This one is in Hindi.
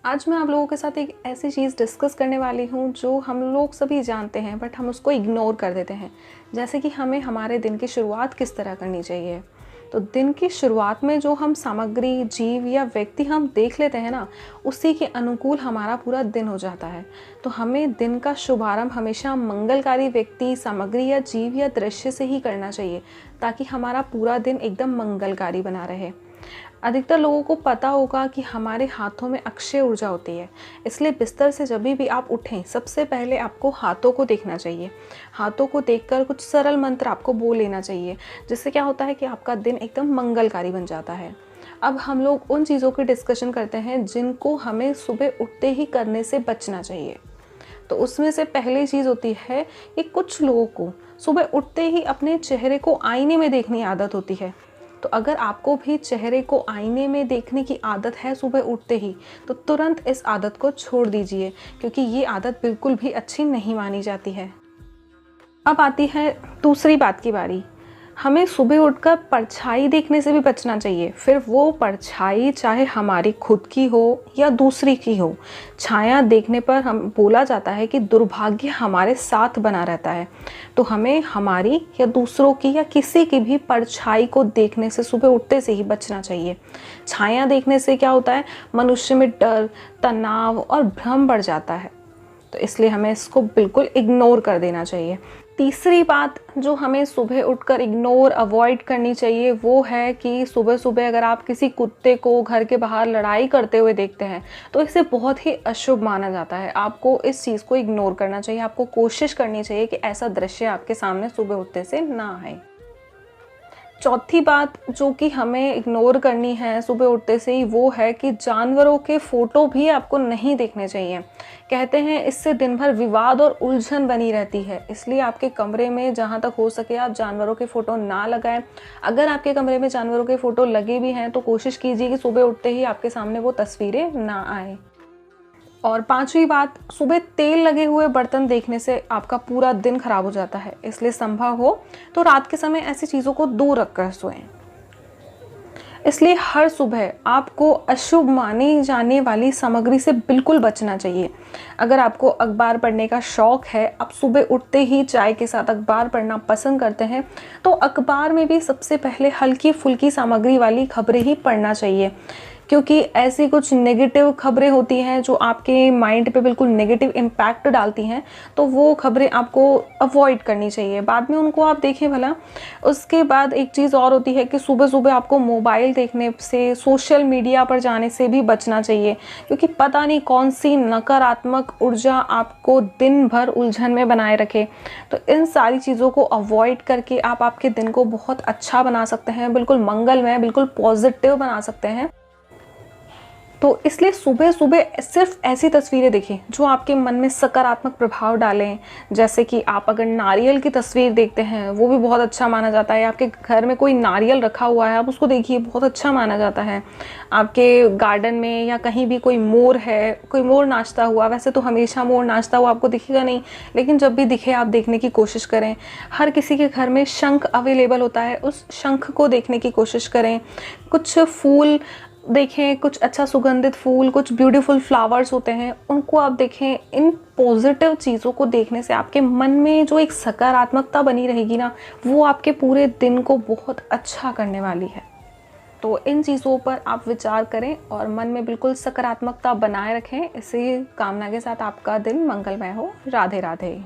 आज मैं आप लोगों के साथ एक ऐसी चीज़ डिस्कस करने वाली हूँ जो हम लोग सभी जानते हैं बट हम उसको इग्नोर कर देते हैं। जैसे कि हमें हमारे दिन की शुरुआत किस तरह करनी चाहिए। तो दिन की शुरुआत में जो हम सामग्री, जीव या व्यक्ति हम देख लेते हैं ना, उसी के अनुकूल हमारा पूरा दिन हो जाता है। तो हमें दिन का शुभारंभ हमेशा मंगलकारी व्यक्ति, सामग्री या जीव या दृश्य से ही करना चाहिए, ताकि हमारा पूरा दिन एकदम मंगलकारी बना रहे। अधिकतर लोगों को पता होगा कि हमारे हाथों में अक्षय ऊर्जा होती है, इसलिए बिस्तर से जब भी आप उठें सबसे पहले आपको हाथों को देखना चाहिए। हाथों को देखकर कुछ सरल मंत्र आपको बोल लेना चाहिए, जिससे क्या होता है कि आपका दिन एकदम मंगलकारी बन जाता है। अब हम लोग उन चीज़ों की डिस्कशन करते हैं जिनको हमें सुबह उठते ही करने से बचना चाहिए। तो उसमें से पहली चीज़ होती है कि कुछ लोगों को सुबह उठते ही अपने चेहरे को आईने में देखने की आदत होती है। तो अगर आपको भी चेहरे को आईने में देखने की आदत है सुबह उठते ही, तो तुरंत इस आदत को छोड़ दीजिए, क्योंकि ये आदत बिल्कुल भी अच्छी नहीं मानी जाती है। अब आती है दूसरी बात की बारी। हमें सुबह उठकर परछाई देखने से भी बचना चाहिए। फिर वो परछाई चाहे हमारी खुद की हो या दूसरी की हो, छाया देखने पर हम बोला जाता है कि दुर्भाग्य हमारे साथ बना रहता है। तो हमें हमारी या दूसरों की या किसी की भी परछाई को देखने से सुबह उठते से ही बचना चाहिए। छाया देखने से क्या होता है, मनुष्य में डर, तनाव और भ्रम बढ़ जाता है। तो इसलिए हमें इसको बिल्कुल इग्नोर कर देना चाहिए। तीसरी बात जो हमें सुबह उठकर इग्नोर अवॉइड करनी चाहिए वो है कि सुबह सुबह अगर आप किसी कुत्ते को घर के बाहर लड़ाई करते हुए देखते हैं, तो इसे बहुत ही अशुभ माना जाता है। आपको इस चीज़ को इग्नोर करना चाहिए। आपको कोशिश करनी चाहिए कि ऐसा दृश्य आपके सामने सुबह उठते से ना आए। चौथी बात जो कि हमें इग्नोर करनी है सुबह उठते से ही, वो है कि जानवरों के फ़ोटो भी आपको नहीं देखने चाहिए। कहते हैं इससे दिन भर विवाद और उलझन बनी रहती है, इसलिए आपके कमरे में जहाँ तक हो सके आप जानवरों के फ़ोटो ना लगाएं। अगर आपके कमरे में जानवरों के फ़ोटो लगे भी हैं तो कोशिश कीजिए कि सुबह उठते ही आपके सामने वो तस्वीरें ना आए। और पांचवी बात, सुबह तेल लगे हुए बर्तन देखने से आपका पूरा दिन खराब हो जाता है, इसलिए संभव हो तो रात के समय ऐसी चीज़ों को दूर रखकर सोएं। इसलिए हर सुबह आपको अशुभ मानी जाने वाली सामग्री से बिल्कुल बचना चाहिए। अगर आपको अखबार पढ़ने का शौक़ है, आप सुबह उठते ही चाय के साथ अखबार पढ़ना पसंद करते हैं, तो अखबार में भी सबसे पहले हल्की फुल्की सामग्री वाली खबरें ही पढ़ना चाहिए, क्योंकि ऐसी कुछ नेगेटिव खबरें होती हैं जो आपके माइंड पे बिल्कुल नेगेटिव इम्पैक्ट डालती हैं। तो वो खबरें आपको अवॉइड करनी चाहिए, बाद में उनको आप देखें भला। उसके बाद एक चीज़ और होती है कि सुबह सुबह आपको मोबाइल देखने से, सोशल मीडिया पर जाने से भी बचना चाहिए, क्योंकि पता नहीं कौन सी नकारात्मक ऊर्जा आपको दिन भर उलझन में बनाए रखे। तो इन सारी चीज़ों को अवॉइड करके आप आपके दिन को बहुत अच्छा बना सकते हैं, बिल्कुल मंगलमय, बिल्कुल पॉजिटिव बना सकते हैं। तो इसलिए सुबह सुबह सिर्फ ऐसी तस्वीरें देखें जो आपके मन में सकारात्मक प्रभाव डालें। जैसे कि आप अगर नारियल की तस्वीर देखते हैं, वो भी बहुत अच्छा माना जाता है। आपके घर में कोई नारियल रखा हुआ है, आप उसको देखिए, बहुत अच्छा माना जाता है। आपके गार्डन में या कहीं भी कोई मोर है, कोई मोर नाचता हुआ, वैसे तो हमेशा मोर नाचता हुआ आपको दिखेगा नहीं, लेकिन जब भी दिखे आप देखने की कोशिश करें। हर किसी के घर में शंख अवेलेबल होता है, उस शंख को देखने की कोशिश करें। कुछ फूल देखें, कुछ अच्छा सुगंधित फूल, कुछ ब्यूटीफुल फ्लावर्स होते हैं, उनको आप देखें। इन पॉजिटिव चीज़ों को देखने से आपके मन में जो एक सकारात्मकता बनी रहेगी ना, वो आपके पूरे दिन को बहुत अच्छा करने वाली है। तो इन चीज़ों पर आप विचार करें और मन में बिल्कुल सकारात्मकता बनाए रखें। इसी कामना के साथ आपका दिन मंगलमय हो। राधे राधे।